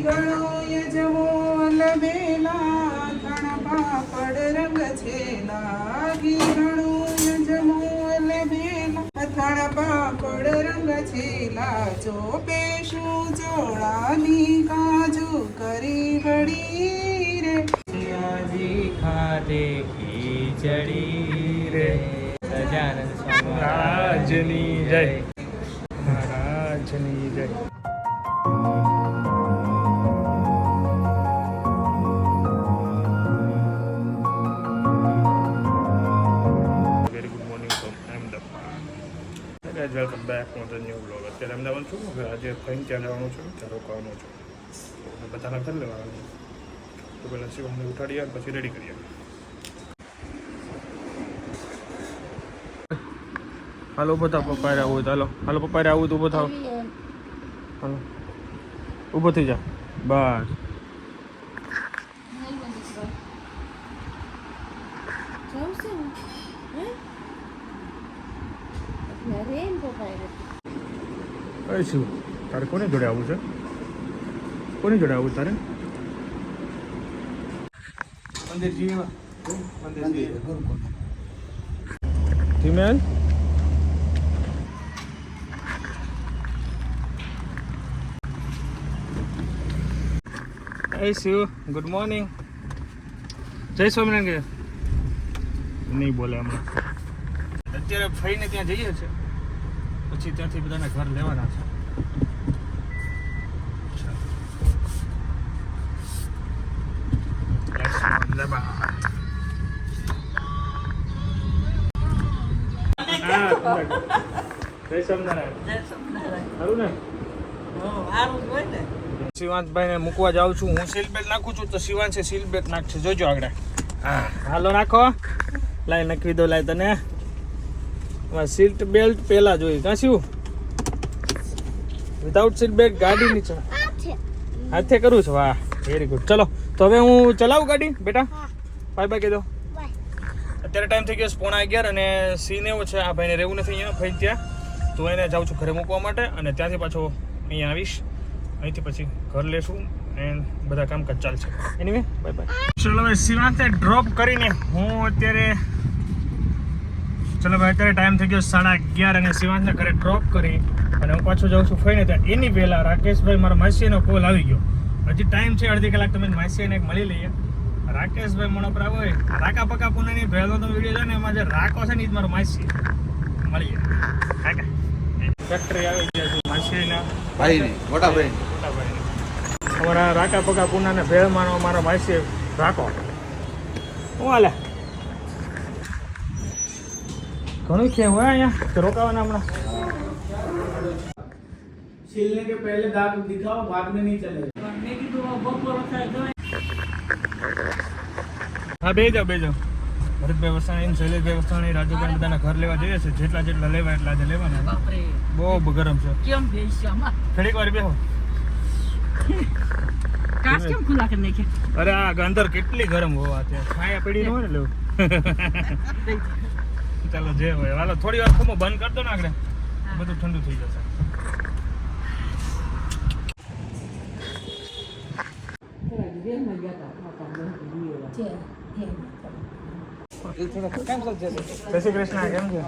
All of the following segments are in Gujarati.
ગણો યજવો લબેલા ઘણ પાપડ રંગ છેલા ગીરણો યજવો લબેલા ઘણ પાપડ રંગ છેલા ચોપે શું ચોળાની કાજુ કરી વળી રે શિવાજી ખાતે ખીચડી રે સજાનંદ સ્વામી મહારાજની જય મહારાજની જય. Very good morning from Ahmedabad. Welcome back on the new blog. અત્યારે અમદાવાદ છું. આજે ફઈને ત્યાં જવાનું છું, ત્યાં રોકાવાનું છું. બધાના ઘર લેવાનું તો પહેલાં શિવાને ઉઠાડીએ પછી રેડી કરીએ. હાલો ઊભો થાવ, પપ્પા આવું તો હાલો. હાલો પપ્પા આવું તો ઊભો થાવ. હાલો ઊભો થઈ જા. બસ શું તારે કોની જોડે આવું છે? કોની જોડે આવું તારે? મંદિર જઈએ. ધીમે. Hey Sue, good morning. જય સ્વામિનારાયણ કે નહીં બોલે હમણાં. અત્યારે ફઈને ત્યાં જઈએ છે, પછી ત્યાંથી બધાના ઘર લેવાના છે. જય સ્વામિનારાયણ. સારું ને? શિવાંતભાઈને મૂકવા જાઉં છું. હું સીલ બેલ્ટ નાખું છું તો શિવાંશે સીલ બેલ્ટ નાખશે. જોજો આગળ. હા હાલો નાખો. લાઈ નાખી દો. લાઈ તને સીટ બેલ્ટ પહેલા જોઈએ. કાં શું વિધાઉટ સીટ બેલ્ટ ગાડી નીચે હાથે કરું છું. વાહ વેરી ગુડ. ચલો તો હવે હું ચલાવું ગાડી બેટા. બાય બાય કહી દો. અત્યારે ટાઈમ થઈ ગયો 11:30 અને સીન એવો છે આ ભાઈને રહેવું નથી અહીંયા ભાઈ ત્યાં, તો એને જાઉં છું ઘરે મૂકવા માટે અને ત્યાંથી પાછો અહીંયા આવીશ. અહીંથી પછી ઘર લેશું એન્ડ બધા કામકાજ ચાલશે. Anyway bye bye. ચલો હવે શિવાંતે ડ્રોપ કરીને હું અત્યારે ચલો ભાઈ અત્યારે ટાઈમ થઈ ગયો 11:30 અને શિવાંતને ઘરે ડ્રોપ કરી અને હું પાછું જાઉં છું ફઈને ત્યાં. એની પહેલાં રાકેશભાઈ મારા માસીનો કોલ આવી ગયો. હજી ટાઈમ છે અડધી કલાક, તમે માસીને એક મળી લઈએ. રાકેશભાઈ મણોપરા હોય રાકા પકા પુનાની પહેલો તો વિડીયો છે ને એમાં જે રાકો છે ને એ જ મારો માસી મળીએ. કાકા ફેક્ટરી આવી ગયા છે માસીના ભાઈ મોટા ભાઈ અમારા રાકા પકા પુનાને ભેળમાંનો મારો માસી રાખો. હું હાલે ઘણું છે હોય અહીંયા તો રોકાવાના હમણાં. छिलने के पहले दांत दिखाओ, बाद में नहीं चलेगा. હા બે જાઓ બે જાઓ. ભરતભાઈ વસાણી, શૈલેષભાઈ વસાણી, રાજુભાઈ બધાના ઘર લેવા જઈએ છે. જેટલા લેવા એટલા આજે લેવાના. બહુ ગરમ છે. કેમ ભેસ્યા ઘડીક વાર બેહો. કાચ કેમ ખુલ્લા કરી નાખ્યા? અરે આ અંદર કેટલી ગરમ હોવા ત્યાં છાયા પડી ન હોય ને લેવું. ચાલો જે હોય હાલો થોડી વાર ખમો બંધ કરી દો ને આગળ બધું ઠંડુ થઈ જશે. જય શ્રી કૃષ્ણ. કેમ છે?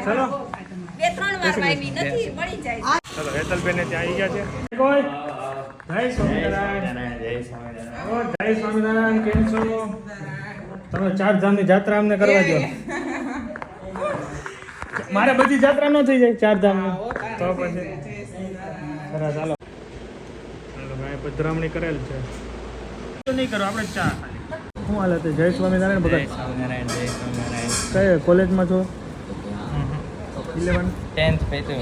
ચલો બે ત્રણ વાર વાવી નથી મળી જાય. ચલો હેતલબેન ત્યાં આવી ગયા છે. કોઈ જય સ્વામિનારાયણ. जय स्वामीनारायण. ઓ જય સ્વામિનારાયણ. કેમ છો તમે? 4 ધામની જાત્રા અમને કરવા દો. મારે બધી જાત્રા ન થઈ જાય 4 ધામની તો પછી સરસ. ચાલો ભાઈ પધરામણી કરેલ છે તો નહીં કરો આપણે ચા ખાલી. શું હાલ હતી? જય સ્વામિનારાયણ जय ભગત. स्वामीनारायण. जय स्वामीनारायण. કઈ કોલેજમાં છો? 11. 10th पे तो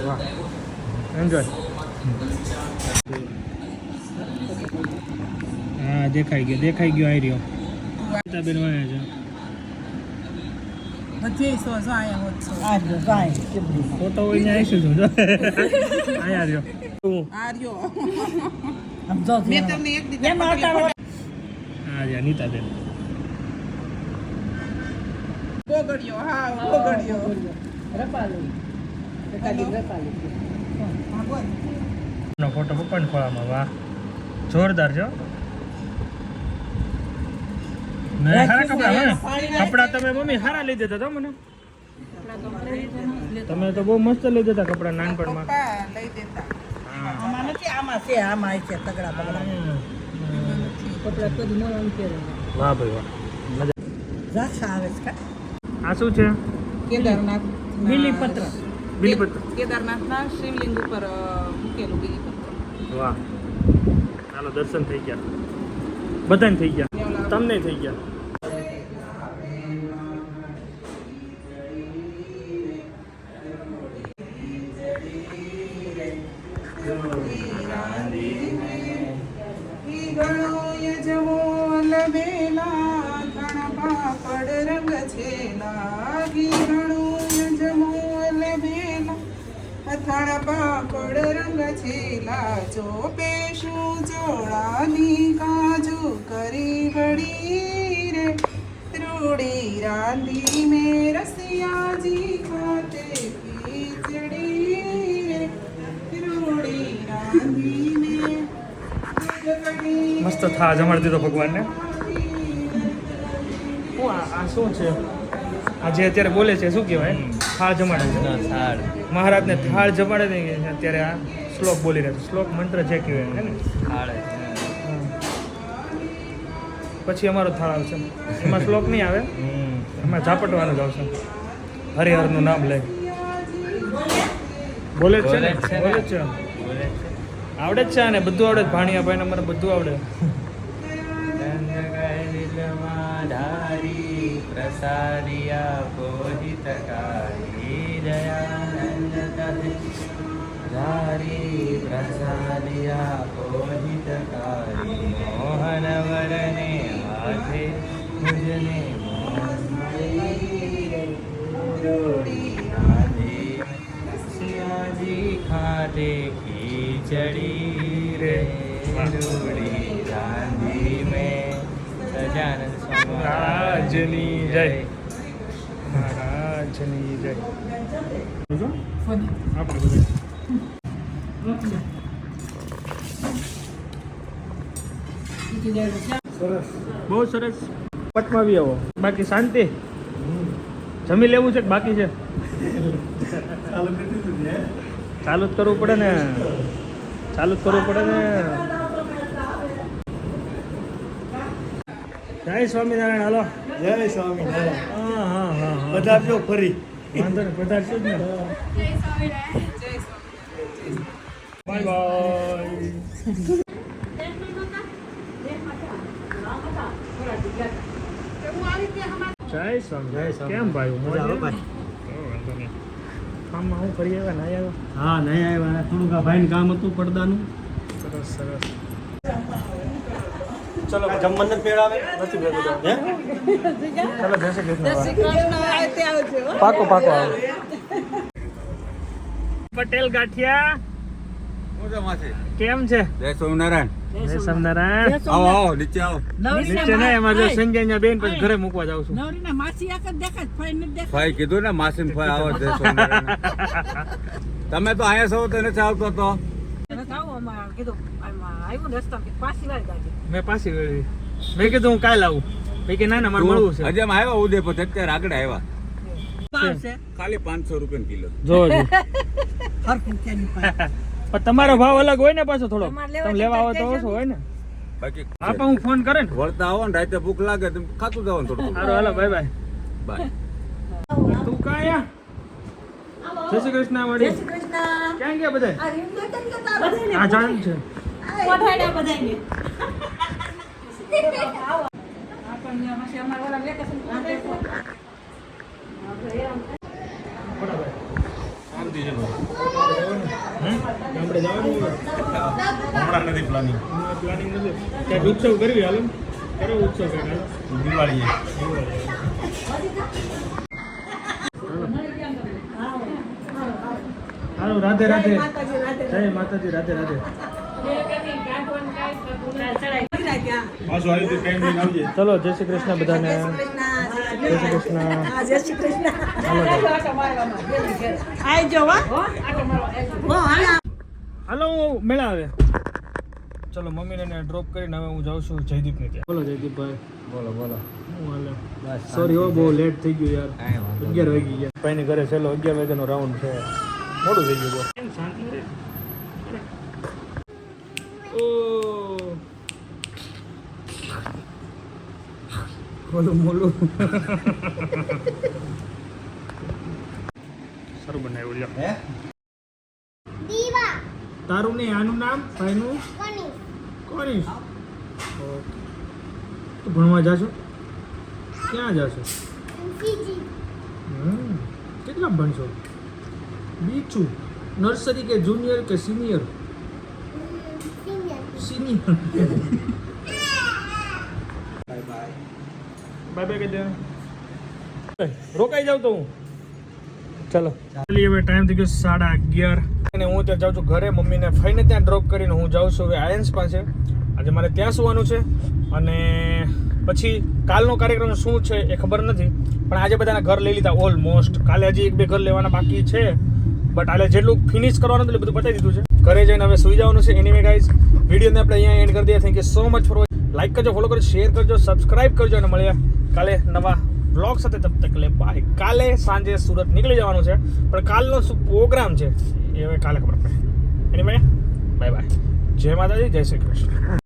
વાહ એન્જોય. હા દેખાઈ ગયો આવી રહ્યો. બેન વાયા છે. બધી સો જો આયા હોત છો. આ જો ગાય કેબડી. ફોટો હોય ને આવીશું છું જો. આયા રહ્યો. આર્યો સમજો મેં તમને એક દી હા યા નીતાબેન. ગોગડિયો. હા ગોગડિયો. રપાલી એકાદી રપાલી નો ફોટો પપ્પાને ખોળામાં વાહ જોરદાર છે હો. ને સારા કપડા હોય ને કપડા તમે મમ્મી સારા લઈ દેતા હતા મને તમે તો બહુ મસ્ત લઈ દેતા કપડા નાનપણમાં લઈ દેતા આમાં નથી આમાં છે છે તગડા પગડા કપડા કદી મોડા પહેરે વાહ ભાઈ વાહ મજા ઝાખા આવે છે આ શું છે કેદારનાથ બીલીપત્ર બીલીપત્ર કેદારનાથના શિવલિંગ ઉપર મૂકેલું બીલીપત્ર વાહ ચાલો દર્શન થઈ ગયા બધાને થઈ ગયા તમને થઈ ગયા પાપડ રંગ છેલા ચોપેશું ચોળાની કાજુ કરી વળી રે રૂડી રાંધી મે રસિયાજી ખાતે ખીચડી રે રૂડી રાંધી મે મસ્ત થા જમાડી દીધો ભગવાનને આ શું છે આજે અત્યારે બોલે છે શું કહેવાય થાળ જમાડે છે થાળ મહારાજને થાળ જમાડે ને અત્યારે આ શ્લોક બોલી રહ્યા છે શ્લોક મંત્ર જે કહેવાય હે ને થાળ પછી અમારો થાળ આવશે એમાં શ્લોક નહીં આવે એમાં ઝાપટવાનું જ આવશે હરિહરનું નામ લે બોલે જ છે ને બોલે જ છે આવડે જ છે અને બધું આવડે જ ભાણિયા ભાઈને મને બધું આવડે પ્રસાદિયા પોહિતકારી દયાનંદ ધારી પ્રસાદિયા પોહિતકારી મોહન વરને હાથે મુજને સિયાજી ખાતે ખીચડી રે રૂડી રાંધી મેં સજાનંદ મહારાજની જય મહારાજની જય આપણે બધું સરસ બહુ સરસ પટમાં બી આવો બાકી શાંતિ જમી લેવું છે કે બાકી છે ચાલુ જ કરવું પડે ને ચાલુ જ કરવું પડે ને જય સ્વામિનારાયણ હાલો જય સ્વામિનારાયણ હા હા હા પધારજો ફરી વાંધો ને પધારશું જ ને બાય બાય જય સ્વામી કેમ ભાઈ મજા આવે ભાઈ? વાંધો નહીં કામમાં હું ફરી આવ્યા ના આવ્યા હા નહીં આવ્યા થોડુંક આ ભાઈને કામ હતું પડદાનું સરસ સરસ ચલો જમવાનું પેડાવે નથી ભેગું થયું. હે ચલો જય શ્રી કૃષ્ણ કૃષ્ણ આવે તે આવજો પાકો પાકો આવે પટેલ ગાંઠિયા કેમ છે જય સ્વામિનારાયણ જય સ્વામિનારાયણ આવો આવો નીચે આવો નીચે નહીં અમારે જો સંજયના બેન પછી ઘરે મૂકવા જાઉં છું નવરીના માસી એક જ દેખાય ફઈ નથી દેખાય ભાઈ કીધું ને માસીન ભાઈ આવો જય સ્વામિનારાયણ તમે તો અહીંયા છો તો નથી આવતો તો મેં પાછી વળી. મેં કીધું હું કાલે આવું મેં કે ના ના મારે મળવું છે હજી આવ્યા ઉદયપુર અત્યારે આગળ આવ્યા આવશે ખાલી 500 રૂપિયા કિલો જોજો હરખું કેની પાસે પણ તમારો ભાવ અલગ હોય ને પાછો થોડો તમે લેવા આવો તો ઓછો હોય ને બાકી હા પણ હું ફોન કરે ને વળતા આવો ને રાતે ભૂખ લાગે તો ખાતું જવાનું થોડું સારું હાલો બાય બાય બાય તું કાયા જય શ્રી કૃષ્ણ મળી ક્યાં ગયા બધા આ જાણ છે આપણે જવાનું હમણાં નથી પ્લાનિંગ પ્લાનિંગ નથી ક્યાંક ઉત્સવ કરવી હાલો કરો ઉત્સવ કંઈક હાલો દિવાળી હાલો રાધે રાધે જય માતાજી રાધે રાધે પાછું આવી રીતે ટાઈમ લઈને આવજે ચલો જય શ્રી કૃષ્ણ બધાને જય શ્રી કૃષ્ણ. હા જય શ્રી કૃષ્ણ આઈ જો હાલો હું મેળા આવે. ચલો મમ્મીને ડ્રોપ કરીને હવે હું જાઉં છું જયદીપને ત્યાં. બોલો જયદીપભાઈ. બોલો બોલો હું હાલે. બસ સોરી હો બહુ લેટ થઈ ગયું યાર. કાંઈ વાંધો 11 વાગી ગયા. ભાઈને ઘરે છેલ્લો 11 વાગ્યાનો રાઉન્ડ છે. મોડું થઈ ગયું બહુ. કેમ શાંતિ રે? ઓ બોલું બોલું સારું બનાવ્યું લ્યો. હે તારું ને આનું નામ ભાઈનું કોનીશ. તું ભણવા જાશો? ક્યાં જાશો? કેટલા ભણશો? બીજું નર્સરી કે જુનિયર કે સિનિયર? સિનિયર. બાય બાય કહી દે. રોકાઈ જાવ તો હું. ચલો ચાલી હવે ટાઈમ થઈ ગયો 11:30 અને હું ત્યાં જાઉં છું ઘરે. મમ્મીને ફઈને ત્યાં ડ્રોપ કરીને હું જાઉં છું હવે આયન્સ પાસે. આજે મારે ત્યાં સુવાનું છે અને પછી કાલનો કાર્યક્રમ શું છે એ ખબર નથી, પણ આજે બધાના ઘર લઈ લીધા ઓલમોસ્ટ. કાલે હજી 1-2 ઘર લેવાના બાકી છે, બટ આજે જેટલું ફિનિશ કરવાનું હતું બધું પતાવી દીધું છે. ઘરે જઈને હવે સુઈ જવાનું છે. એનીવે ગાઈઝ વિડીયોને આપણે અહીંયા એન્ડ કરી દઈએ. Thank you so much for like કરજો, ફોલો કરજો, શેર કરજો, સબસ્ક્રાઇબ કરજો અને મળીએ કાલે નવા બ્લોગ સાથે. તબ તક લે બાય. કાલે સાંજે સુરત નીકળી જવાનું છે, પણ કાલનો શું પ્રોગ્રામ છે એ હવે કાલે ખબર પડે. Anyway bye bye. જય માતાજી, જય શ્રી કૃષ્ણ.